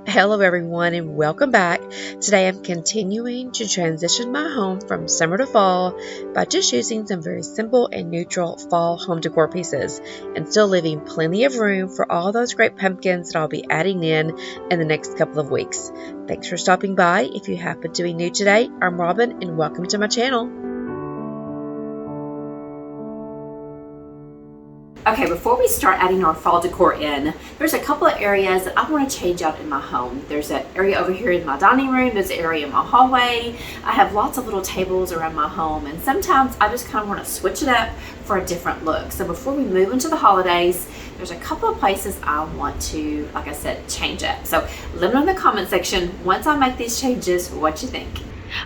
Hello everyone and welcome back. Today I'm continuing to transition my home from summer to fall by just using some very simple and neutral fall home decor pieces and still leaving plenty of room for all those great pumpkins that I'll be adding in the next couple of weeks. Thanks for stopping by. If you happen to be new today, I'm Robin and welcome to my channel. Okay, before we start adding our fall decor in, there's a couple of areas that I want to change out in my home. There's that area over here in my dining room, there's an area in my hallway. I have lots of little tables around my home, and sometimes I just kind of want to switch it up for a different look. So before we move into the holidays, there's a couple of places I want to, like I said, change up. So let me know in the comment section, once I make these changes, what you think.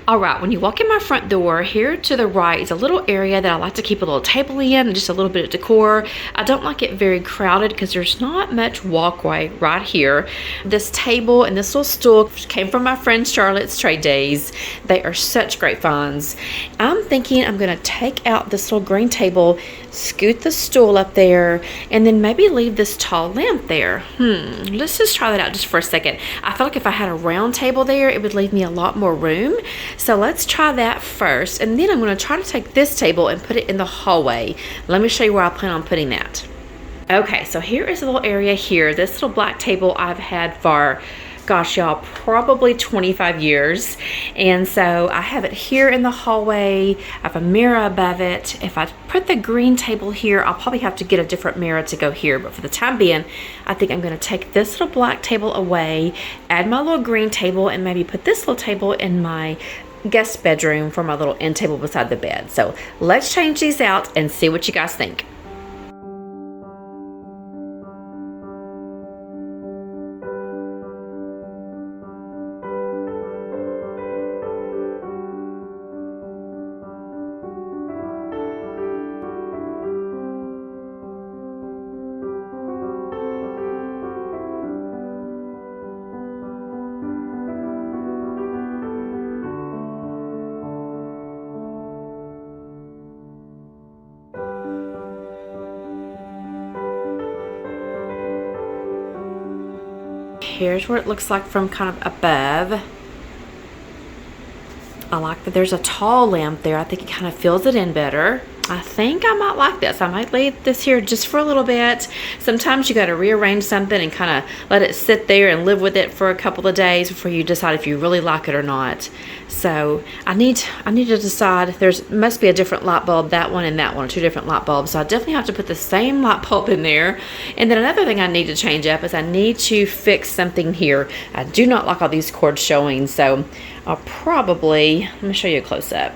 All right, when you walk in my front door, here to the right is a little area that I like to keep a little table in and just a little bit of decor. I don't like it very crowded because there's not much walkway right here. This table and this little stool came from my friend Charlotte's Trade Days. They are such great finds. I'm thinking I'm going to take out this little green table, scoot the stool up there, and then maybe leave this tall lamp there. Let's just try that out just for a second. I feel like if I had a round table there, it would leave me a lot more room. So let's try that first, and then I'm going to try to take this table and put it in the hallway. Let me show you where I plan on putting that. Okay, so here is a little area here. This little black table I've had for, gosh y'all, probably 25 years. And so I have it here in the hallway. I have a mirror above it. If I put the green table here, I'll probably have to get a different mirror to go here. But for the time being, I think I'm going to take this little black table away, add my little green table, and maybe put this little table in my guest bedroom for my little end table beside the bed. So let's change these out and see what you guys think. Here's what it looks like from kind of above. I like that there's a tall lamp there. I think it kind of fills it in better. I think I might like this. I might leave this here just for a little bit. Sometimes you got to rearrange something and kind of let it sit there and live with it for a couple of days before you decide if you really like it or not. So I need to decide. There's must be a different light bulb, that one and that one, two different light bulbs. So I definitely have to put the same light bulb in there. And then another thing I need to change up is I need to fix something here. I do not like all these cords showing, so I'll probably, let me show you a close-up.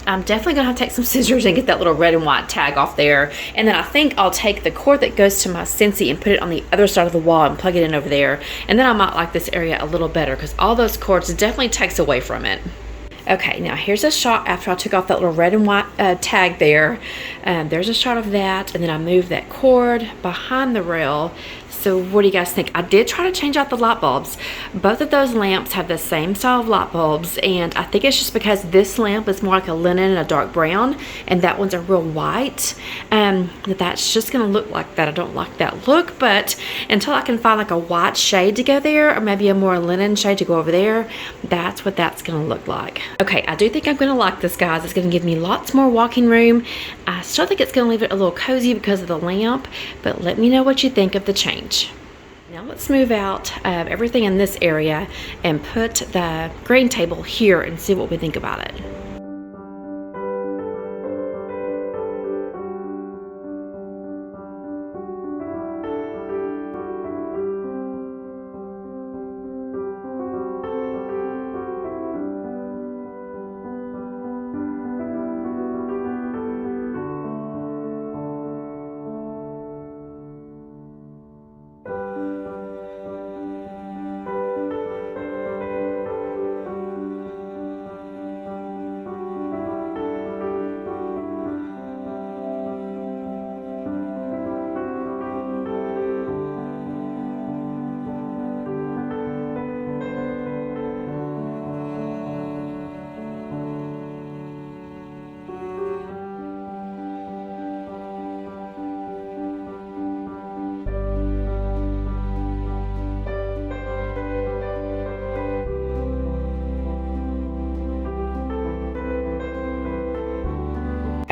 I'm definitely gonna have to take some scissors and get that little red and white tag off there. And then I think I'll take the cord that goes to my Scentsy and put it on the other side of the wall and plug it in over there. And then I might like this area a little better because all those cords definitely takes away from it. Okay, now here's a shot after I took off that little red and white tag there. There's a shot of that, and then I moved that cord behind the rail. So what do you guys think? I did try to change out the light bulbs. Both of those lamps have the same style of light bulbs, and I think it's just because this lamp is more like a linen and a dark brown, and that one's a real white. That's just gonna look like that. I don't like that look, but until I can find like a white shade to go there, or maybe a more linen shade to go over there, that's what that's gonna look like. Okay, I do think I'm gonna like this, guys. It's gonna give me lots more walking room. I still think it's gonna leave it a little cozy because of the lamp, but let me know what you think of the change. Now let's move out everything in this area and put the green table here and see what we think about it.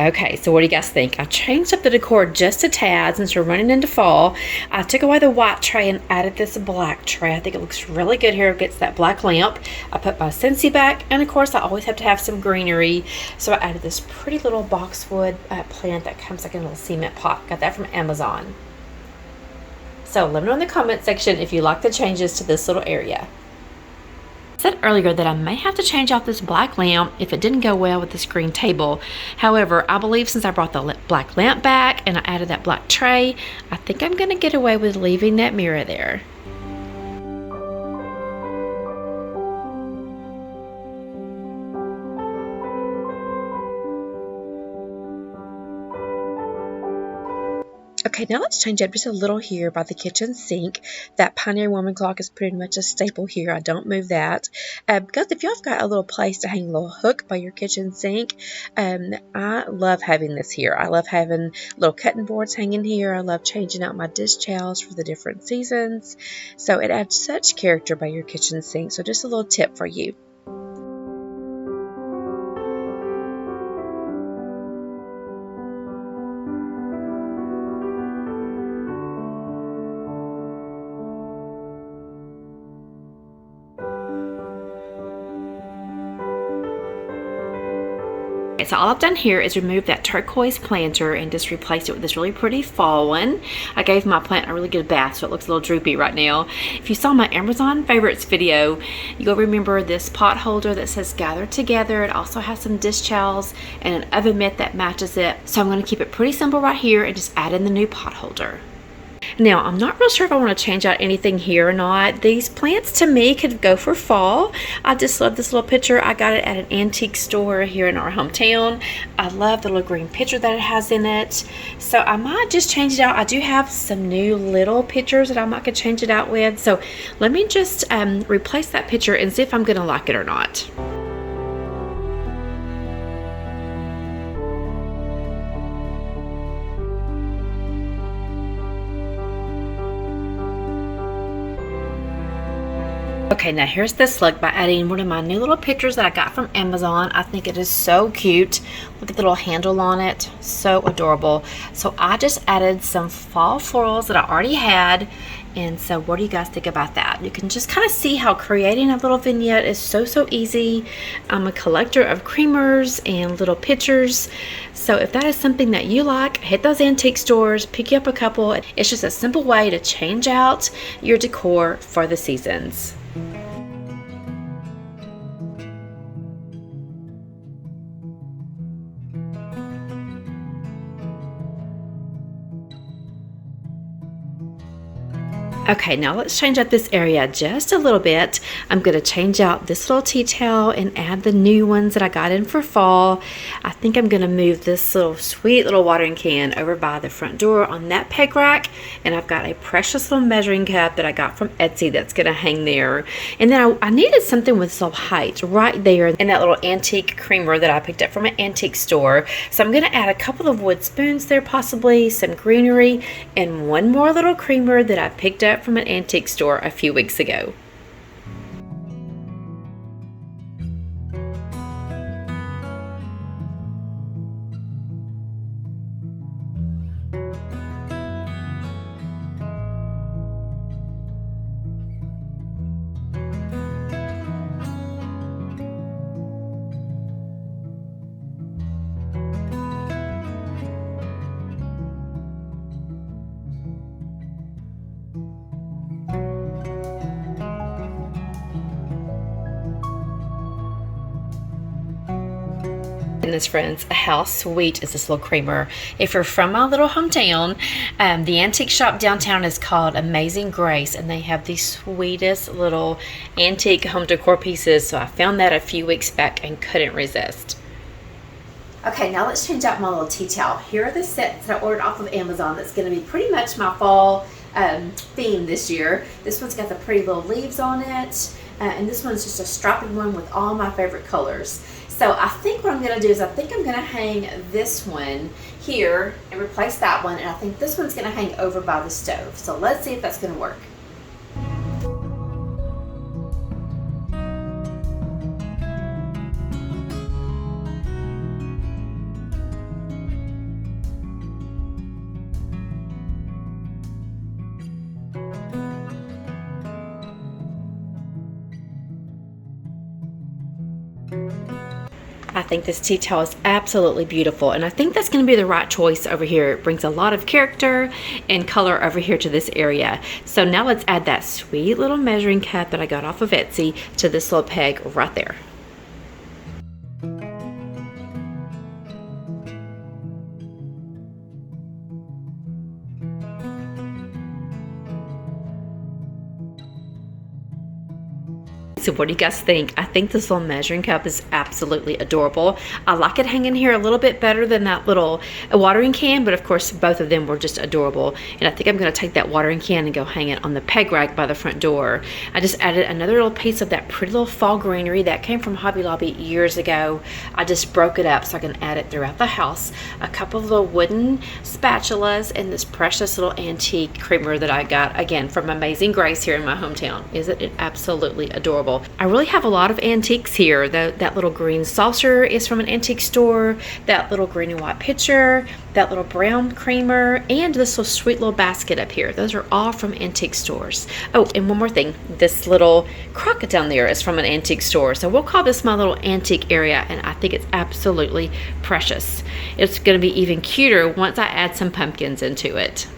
Okay, so what do you guys think? I changed up the decor just a tad since we're running into fall. I took away the white tray and added this black tray. I think it looks really good here. It gets that black lamp. I put my Scentsy back, and of course I always have to have some greenery. So I added this pretty little boxwood plant that comes like in a little cement pot. Got that from Amazon. So let me know in the comment section if you like the changes to this little area. I said earlier that I may have to change out this black lamp if it didn't go well with this green table. However, I believe since I brought the black lamp back and I added that black tray, I think I'm going to get away with leaving that mirror there. Okay, now let's change up just a little here by the kitchen sink. That Pioneer Woman clock is pretty much a staple here. I don't move that. Because if y'all have got a little place to hang a little hook by your kitchen sink, I love having this here. I love having little cutting boards hanging here. I love changing out my dish towels for the different seasons. So it adds such character by your kitchen sink. So just a little tip for you. So all I've done here is remove that turquoise planter and just replace it with this really pretty fall one. I gave my plant a really good bath, so it looks a little droopy right now. If you saw my Amazon favorites video, you'll remember this pot holder that says gather together. It also has some dish towels and an oven mitt that matches it. So I'm going to keep it pretty simple right here and just add in the new pot holder. Now, I'm not real sure if I want to change out anything here or not. These plants to me could go for fall. I just love this little picture. I got it at an antique store here in our hometown. I love the little green picture that it has in it. So I might just change it out. I do have some new little pictures that I might could change it out with. So let me just replace that picture and see if I'm going to like it or not. Okay, now here's this look by adding one of my new little pictures that I got from Amazon. I think it is so cute. Look at the little handle on it. So adorable. So I just added some fall florals that I already had. And so what do you guys think about that? You can just kind of see how creating a little vignette is so easy. I'm a collector of creamers and little pictures. So if that is something that you like, hit those antique stores, pick you up a couple. It's just a simple way to change out your decor for the seasons. Okay, now let's change up this area just a little bit. I'm going to change out this little tea towel and add the new ones that I got in for fall. I think I'm going to move this little sweet little watering can over by the front door on that peg rack. And I've got a precious little measuring cup that I got from Etsy that's going to hang there. And then I needed something with some height right there in that little antique creamer that I picked up from an antique store. So I'm going to add a couple of wood spoons there, possibly some greenery, and one more little creamer that I picked up from an antique store a few weeks ago. Goodness, friends, how sweet is this little creamer? If you're from my little hometown, the antique shop downtown is called Amazing Grace, and they have the sweetest little antique home decor pieces. So I found that a few weeks back and couldn't resist. Okay, now let's change out my little tea towel. Here are the sets that I ordered off of Amazon. That's going to be pretty much my fall theme this year. This one's got the pretty little leaves on it, and this one's just a striped one with all my favorite colors. So I think what I'm going to do is I think I'm going to hang this one here and replace that one, and I think this one's going to hang over by the stove. So let's see if that's going to work. I think this tea towel is absolutely beautiful, and I think that's going to be the right choice over here. It brings a lot of character and color over here to this area. So now let's add that sweet little measuring cup that I got off of Etsy to this little peg right there. So what do you guys think? I think this little measuring cup is absolutely adorable. I like it hanging here a little bit better than that little watering can, but of course both of them were just adorable. And I think I'm gonna take that watering can and go hang it on the peg rack by the front door. I just added another little piece of that pretty little fall greenery that came from Hobby Lobby years ago. I just broke it up so I can add it throughout the house. A couple of little wooden spatulas and this precious little antique creamer that I got, again, from Amazing Grace here in my hometown. Isn't it absolutely adorable? I really have a lot of antiques here. That little green saucer is from an antique store, that little green and white pitcher, that little brown creamer, and this little sweet little basket up here. Those are all from antique stores. Oh, and one more thing. This little crock down there is from an antique store. So we'll call this my little antique area, and I think it's absolutely precious. It's going to be even cuter once I add some pumpkins into it.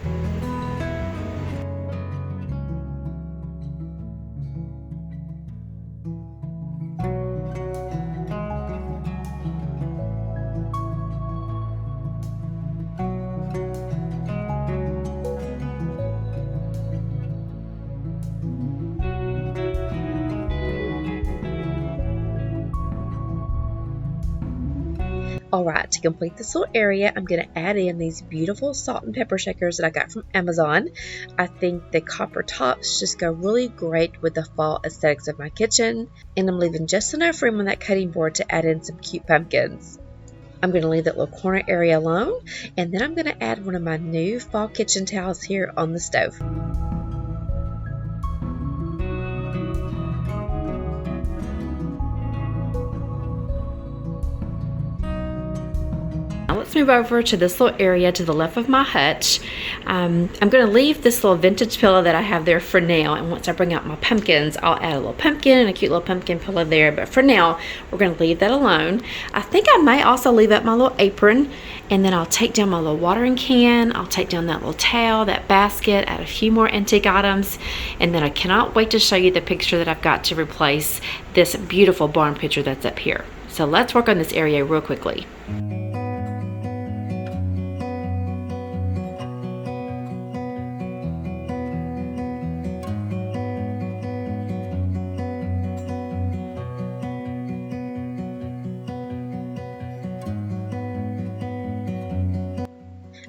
Alright, to complete this little area, I'm going to add in these beautiful salt and pepper shakers that I got from Amazon. I think the copper tops just go really great with the fall aesthetics of my kitchen, and I'm leaving just enough room on that cutting board to add in some cute pumpkins. I'm going to leave that little corner area alone, and then I'm going to add one of my new fall kitchen towels here on the stove. Now let's move over to this little area to the left of my hutch. I'm going to leave this little vintage pillow that I have there for now, and once I bring out my pumpkins, I'll add a little pumpkin and a cute little pumpkin pillow there, but for now, we're going to leave that alone. I think I may also leave up my little apron, and then I'll take down my little watering can, I'll take down that little towel, that basket, add a few more antique items, and then I cannot wait to show you the picture that I've got to replace this beautiful barn picture that's up here. So let's work on this area real quickly.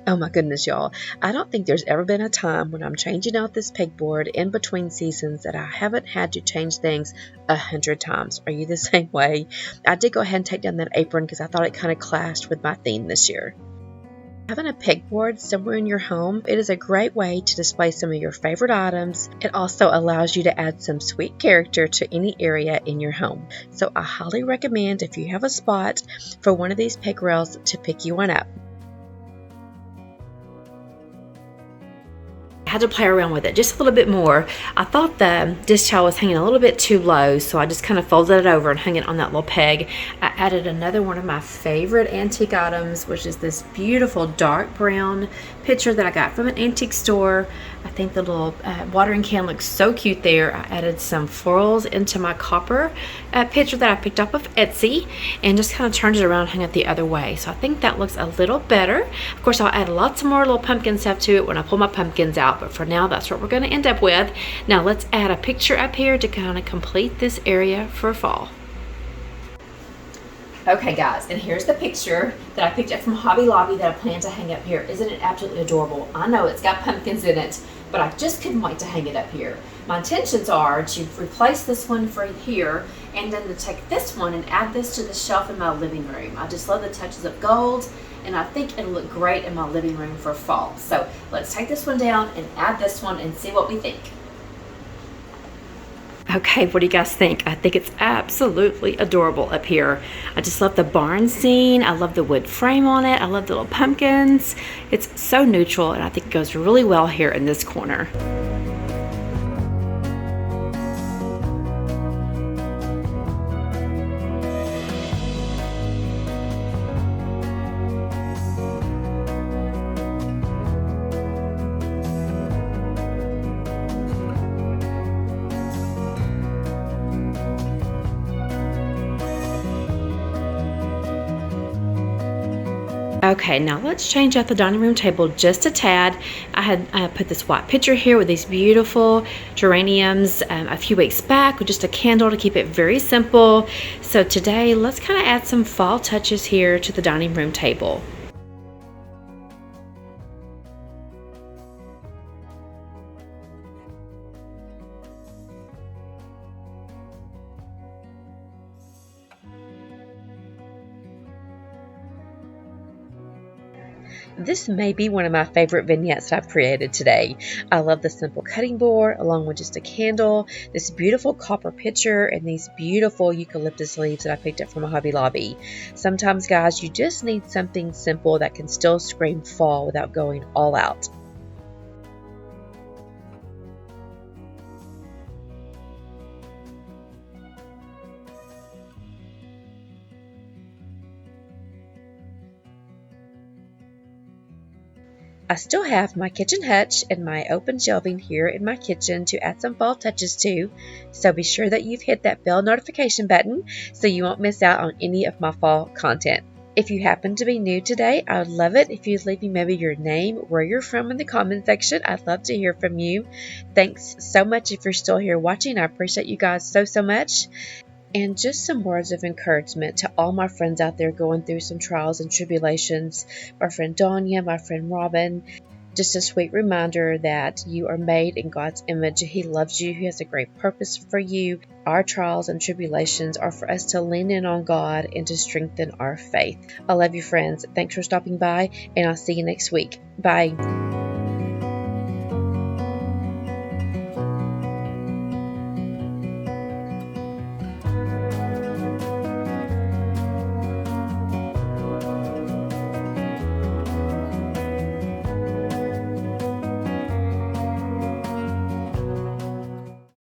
Oh my goodness, y'all. I don't think there's ever been a time when I'm changing out this pegboard in between seasons that I haven't had to change things 100 times. Are you the same way? I did go ahead and take down that apron because I thought it kind of clashed with my theme this year. Having a pegboard somewhere in your home, it is a great way to display some of your favorite items. It also allows you to add some sweet character to any area in your home. So I highly recommend, if you have a spot for one of these peg rails, to pick you one up. I had to play around with it just a little bit more. I thought the dish towel was hanging a little bit too low, so I just kind of folded it over and hung it on that little peg. I added another one of my favorite antique items, which is this beautiful dark brown pitcher that I got from an antique store. I think the little watering can looks so cute there. I added some florals into my copper pitcher that I picked up of Etsy, and just kind of turned it around and hung it the other way. So I think that looks a little better. Of course, I'll add lots more little pumpkin stuff to it when I pull my pumpkins out, but for now, that's what we're going to end up with. Now let's add a picture up here to kind of complete this area for fall. Okay guys, and here's the picture that I picked up from Hobby Lobby that I plan to hang up here. Isn't it absolutely adorable? I know it's got pumpkins in it, but I just couldn't wait to hang it up here. My intentions are to replace this one for here, and then to take this one and add this to the shelf in my living room. I just love the touches of gold, and I think it'll look great in my living room for fall. So let's take this one down and add this one and see what we think. Okay, what do you guys think? I think it's absolutely adorable up here. I just love the barn scene. I love the wood frame on it. I love the little pumpkins. It's so neutral, and I think it goes really well here in this corner. Okay, now let's change out the dining room table just a tad. I put this white picture here with these beautiful geraniums a few weeks back with just a candle to keep it very simple. So today, let's kind of add some fall touches here to the dining room table. This may be one of my favorite vignettes I've created today. I love the simple cutting board along with just a candle, this beautiful copper pitcher, and these beautiful eucalyptus leaves that I picked up from a Hobby Lobby. Sometimes, guys, you just need something simple that can still scream fall without going all out. I still have my kitchen hutch and my open shelving here in my kitchen to add some fall touches to, so be sure that you've hit that bell notification button so you won't miss out on any of my fall content. If you happen to be new today, I would love it if you'd leave me maybe your name, where you're from in the comment section. I'd love to hear from you. Thanks so much if you're still here watching. I appreciate you guys so much. And just some words of encouragement to all my friends out there going through some trials and tribulations. My friend Danya, my friend Robin. Just a sweet reminder that you are made in God's image. He loves you. He has a great purpose for you. Our trials and tribulations are for us to lean in on God and to strengthen our faith. I love you, friends. Thanks for stopping by, and I'll see you next week. Bye.